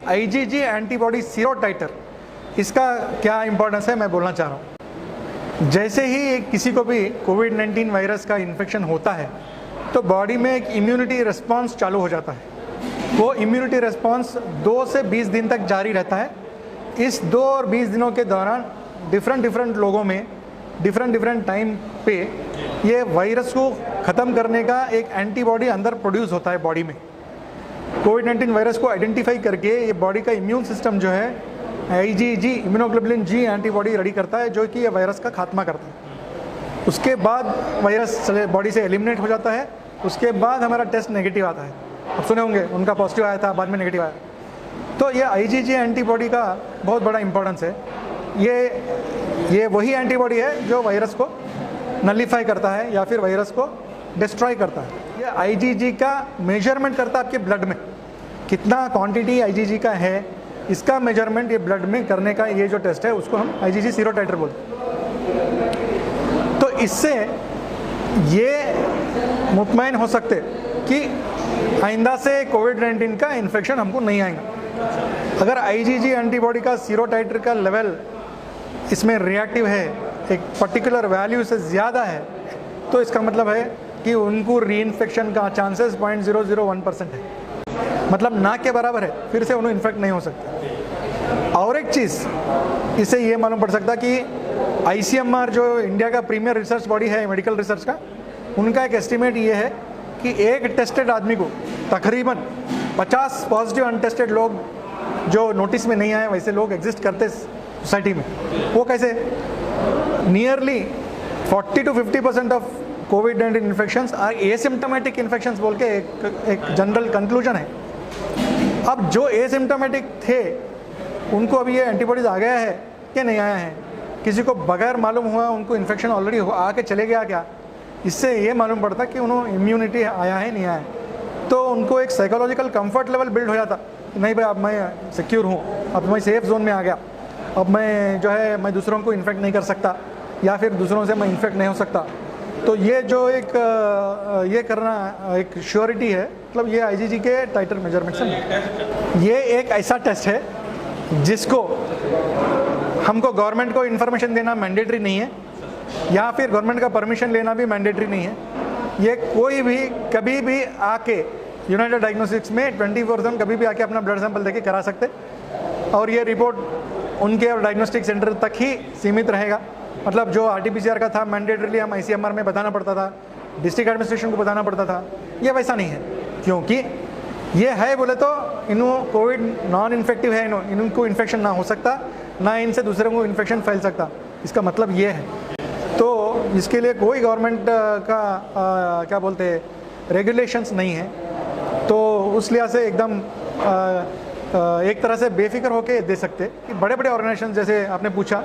IgG antibody sero टाइटर, इसका क्या importance है मैं बोलना चाह रहा हूँ। जैसे ही किसी को भी कोविड-19 वायरस का इन्फेक्शन होता है तो बॉडी में एक इम्यूनिटी रिस्पॉन्स चालू हो जाता है। वो इम्यूनिटी रिस्पॉन्स 2 से 20 दिन तक जारी रहता है। इस 2 और 20 दिनों के दौरान डिफरेंट लोगों में डिफरेंट टाइम पे ये वायरस को ख़त्म करने का एक एंटीबॉडी अंदर प्रोड्यूस होता है बॉडी में। कोविड-19 वायरस को आइडेंटिफाई करके ये बॉडी का इम्यून सिस्टम जो है IgG immunoglobulin G antibody ready करता है, जो कि ये वायरस का खात्मा करता है। उसके बाद वायरस बॉडी से एलिमिनेट हो जाता है। उसके बाद हमारा टेस्ट नेगेटिव आता है। आप सुने होंगे उनका पॉजिटिव आया था, बाद में नेगेटिव आया। तो ये आईजीजी एंटीबॉडी का बहुत बड़ा इंपॉर्टेंस है। ये वही एंटीबॉडी है जो वायरस को नलिफाई करता है या फिर वायरस को डिस्ट्रॉय करता है। ये आईजीजी का मेजरमेंट करता है आपके ब्लड में, कितना क्वांटिटी आईजीजी का है, इसका मेजरमेंट ये ब्लड में करने का ये जो टेस्ट है उसको हम आईजीजी सीरो टाइटर बोलते हैं। तो इससे ये मुतमईन हो सकते कि आइंदा से कोविड-19 का इन्फेक्शन हमको नहीं आएगा। अगर आईजीजी एंटीबॉडी का सीरो टाइटर का लेवल इसमें रिएक्टिव है, एक पर्टिकुलर वैल्यू से ज़्यादा है, तो इसका मतलब है कि उनको रीइन्फेक्शन का चांसेस 0.001% है, मतलब ना के बराबर है, फिर से उन्हें इन्फेक्ट नहीं हो सकता। और एक चीज़ इससे ये मालूम पड़ सकता कि आईसीएमआर जो इंडिया का प्रीमियर रिसर्च बॉडी है मेडिकल रिसर्च का, उनका एक एस्टिमेट ये है कि एक टेस्टेड आदमी को तकरीबन 50 पॉजिटिव अनटेस्टेड लोग जो नोटिस में नहीं आए वैसे लोग एग्जिस्ट करते सोसाइटी में। वो कैसे? नियरली 40 to 50% ऑफ कोविड-19 इन्फेक्शंस आर एसिम्टोमेटिक इन्फेक्शंस बोल के एक जनरल कंक्लूजन है। अब जो एसिम्टोमेटिक थे उनको अभी ये एंटीबॉडीज आ गया है कि नहीं आया है, किसी को बगैर मालूम हुआ उनको इन्फेक्शन ऑलरेडी आके चले गया क्या, इससे ये मालूम पड़ता कि उन्होंने इम्यूनिटी आया है नहीं आया है। तो उनको एक साइकोलॉजिकल कंफर्ट लेवल बिल्ड हो जाता, नहीं भाई अब मैं सिक्योर हूँ, अब मैं सेफ जोन में आ गया, अब मैं जो है मैं दूसरों को इन्फेक्ट नहीं कर सकता या फिर दूसरों से मैं इन्फेक्ट नहीं हो सकता। तो ये जो एक ये करना एक श्योरिटी है, मतलब ये आईजीजी के टाइटर मेजरमेंट से। ये एक ऐसा टेस्ट है जिसको हमको गवर्नमेंट को इन्फॉर्मेशन देना मैंडेटरी नहीं है या फिर गवर्नमेंट का परमिशन लेना भी मैंडेटरी नहीं है। ये कोई भी कभी भी आके यूनाइटेड डायग्नोस्टिक्स में 24/7 कभी भी आके अपना ब्लड सैंपल देके करा सकते, और ये रिपोर्ट उनके डायग्नोस्टिक सेंटर तक ही सीमित रहेगा। मतलब जो आरटीपीसीआर का था मैंडेटरीली हम आईसीएमआर में बताना पड़ता था, डिस्ट्रिक्ट एडमिनिस्ट्रेशन को बताना पड़ता था, ये वैसा नहीं है, क्योंकि ये है बोले तो इनको कोविड नॉन इन्फेक्टिव है, इनको इन्फेक्शन ना हो सकता, ना इनसे दूसरे को इन्फेक्शन फैल सकता, इसका मतलब ये है। तो इसके लिए कोई गवर्नमेंट का क्या बोलते हैं रेगुलेशंस नहीं है, तो उस लिहाज से एकदम एक तरह से बेफिक्र होके दे सकते कि बड़े बड़े ऑर्गेनाइजेशन जैसे आपने पूछा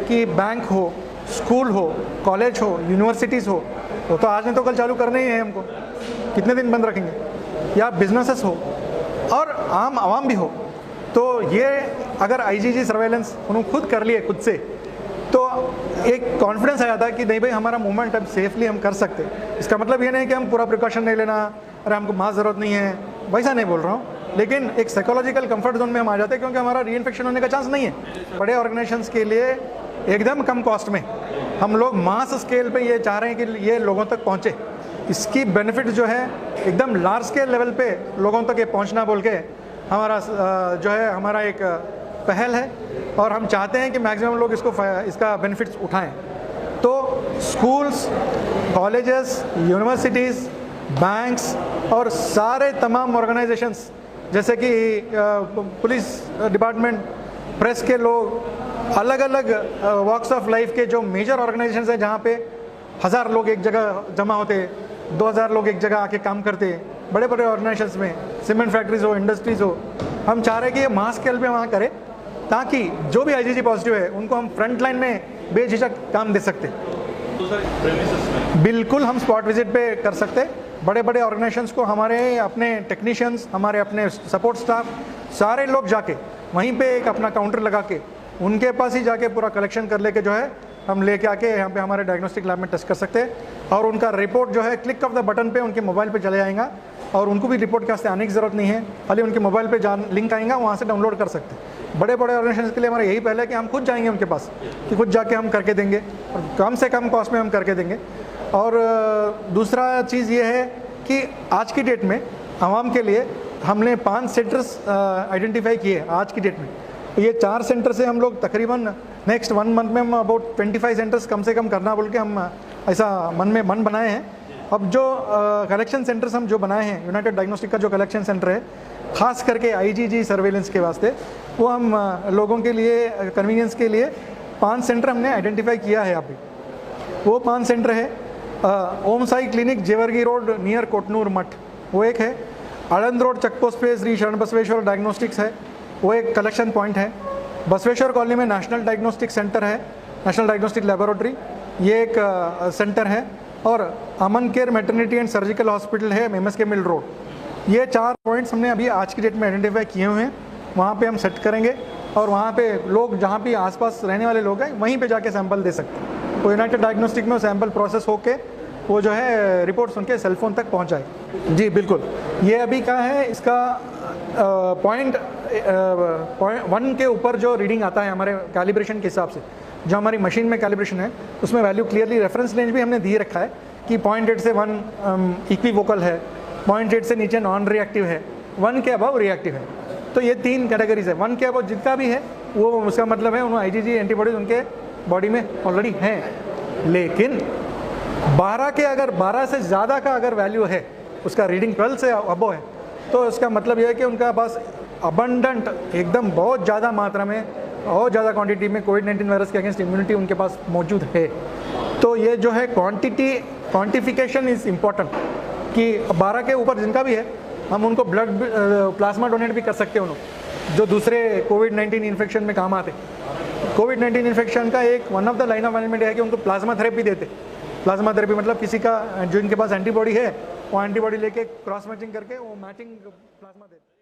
कि बैंक हो, स्कूल हो, कॉलेज हो, यूनिवर्सिटीज़ हो, वो तो आज नहीं तो कल चालू करने ही है हमको, कितने दिन बंद रखेंगे, या बिजनेसेस हो और आम आवाम भी हो। तो ये अगर आईजीजी सर्वेलेंस उन्होंने खुद कर लिए खुद से, तो एक कॉन्फिडेंस आ जाता है कि नहीं भाई हमारा मूवमेंट अब सेफली हम कर सकते। इसका मतलब ये नहीं कि हम पूरा प्रिकॉशन नहीं लेना, अरे हमको मास्क ज़रूरत नहीं है, वैसा नहीं बोल रहा हूँ, लेकिन एक साइकोलॉजिकल कंफर्ट जोन में हम आ जाते हैं, क्योंकि हमारा रीइन्फेक्शन होने का चांस नहीं है। बड़े ऑर्गेनाइजेशंस के लिए एकदम कम कॉस्ट में हम लोग मास स्केल पे ये चाह रहे हैं कि ये लोगों तक पहुँचे, इसकी बेनिफिट जो है एकदम लार्ज स्केल लेवल पे लोगों तक ये पहुँचना बोल के हमारा जो है हमारा एक पहल है, और हम चाहते हैं कि मैक्सिमम लोग इसका बेनिफिट्स उठाएं। तो स्कूल्स, कॉलेजेस, यूनिवर्सिटीज़, बैंक्स और सारे तमाम ऑर्गेनाइजेशंस जैसे कि पुलिस डिपार्टमेंट, प्रेस के लोग, अलग अलग वॉक्स ऑफ लाइफ के जो मेजर ऑर्गेनाइजेशंस हैं जहाँ पे 1000 लोग एक जगह जमा होते, 2000 लोग एक जगह आके काम करते, बड़े बड़े ऑर्गेनाइजेशंस में, सीमेंट फैक्ट्रीज हो, इंडस्ट्रीज़ हो, हम चाह रहे हैं कि ये मास स्केल पे वहाँ करें, ताकि जो भी आईजीजी पॉजिटिव है उनको हम फ्रंट लाइन में बेझिझक काम दे सकते। बिल्कुल हम स्पॉट विजिट पे कर सकते। बड़े बड़े ऑर्गेनाइजेशंस को हमारे अपने टेक्नीशियंस, हमारे अपने सपोर्ट स्टाफ, सारे लोग जाके वहीं पे एक अपना काउंटर लगा के उनके पास ही जाके पूरा कलेक्शन कर लेके जो है हम लेके आके यहाँ पे हमारे डायग्नोस्टिक लैब में टेस्ट कर सकते हैं, और उनका रिपोर्ट जो है क्लिक ऑफ द बटन पे उनके मोबाइल पे चले जाएगा। और उनको भी रिपोर्ट के वास्ते आने की ज़रूरत नहीं है, खाली उनके मोबाइल पे लिंक आएगा, वहाँ से डाउनलोड कर सकते हैं। बड़े बड़े ऑर्गेनाइजेशन के लिए हमारा यही पहले है कि हम खुद जाएंगे उनके पास, कि खुद जाके हम करके देंगे और कम से कम कॉस्ट में हम करके देंगे। और दूसरा चीज़ ये है कि आज की डेट में आवाम के लिए हमने 5 सेंटर्स आइडेंटिफाई किए आज की डेट में। तो ये 4 सेंटर से हम लोग तकरीबन नेक्स्ट 1 मंथ में हम अबाउट 25 सेंटर्स कम से कम करना बोल के हम ऐसा मन बनाए हैं। अब जो कलेक्शन सेंटर्स हम जो बनाए हैं, यूनाइटेड डायग्नोस्टिक का जो कलेक्शन सेंटर है ख़ास करके आईजीजी सर्वेलेंस के वास्ते, वो हम लोगों के लिए कन्वीनियंस के लिए 5 सेंटर हमने आइडेंटिफाई किया है अभी। वो 5 सेंटर है Om Sai clinic Jewargi road near Kotnur Math, वो एक है। आनंद रोड चेकपोस्ट पे श्री शरण बसवेश्वर डायग्नोस्टिक्स है, वो एक कलेक्शन पॉइंट है। बसवेश्वर कॉलोनी में नेशनल डायग्नोस्टिक सेंटर है, नेशनल डायग्नोस्टिक लेबोरेटरी, ये एक सेंटर है। और Aman care maternity and surgical hospital है MSK मिल रोड। ये 4 पॉइंट्स हमने अभी आज की डेट में आइडेंटिफाई किए हुए हैं, वहाँ पे हम सेट करेंगे और वहाँ पे लोग जहाँ भी आसपास रहने वाले लोग हैं वहीं पे जाके सैंपल दे सकते हैं। तो यूनाइटेड डायग्नोस्टिक में सैंपल प्रोसेस होके वो जो है रिपोर्ट्स उनके सेलफोन तक पहुँच जाए। जी बिल्कुल, ये अभी क्या है, इसका पॉइंट 1 के ऊपर जो रीडिंग आता है हमारे कैलिब्रेशन के हिसाब से, जो हमारी मशीन में कैलिब्रेशन है उसमें वैल्यू क्लियरली रेफरेंस रेंज भी हमने दिए रखा है कि 0.8 से 1 इक्विवोकल है, 0.8 से नीचे नॉन रिएक्टिव है, 1 के अबव रिएक्टिव है। तो ये 3 कैटेगरीज है। 1 के अबव जितना भी है वो उसका मतलब है उन IgG एंटीबॉडीज उनके बॉडी में ऑलरेडी हैं। लेकिन 12 के अगर 12 से ज़्यादा का अगर वैल्यू है, उसका रीडिंग 12 से अबव है, तो इसका मतलब यह है कि उनका पास अबंडेंट एकदम बहुत ज़्यादा मात्रा में और ज़्यादा क्वांटिटी में कोविड-19 वायरस के अगेंस्ट इम्यूनिटी उनके पास मौजूद है। तो ये जो है क्वांटिफिकेशन इज़ इम्पॉर्टेंट कि 12 के ऊपर जिनका भी है हम उनको ब्लड प्लाज्मा डोनेट भी कर सकते हैं उन्होंने, जो दूसरे कोविड-19 इन्फेक्शन में काम आते। कोविड-19 इन्फेक्शन का एक one of the line of management है कि उनको प्लाज्मा थेरेपी देते। प्लाज्मा थेरेपी मतलब किसी का जो इनके पास एंटीबॉडी है वो एंटीबॉडी लेके क्रॉस मैचिंग करके वो मैचिंग प्लाज्मा देते।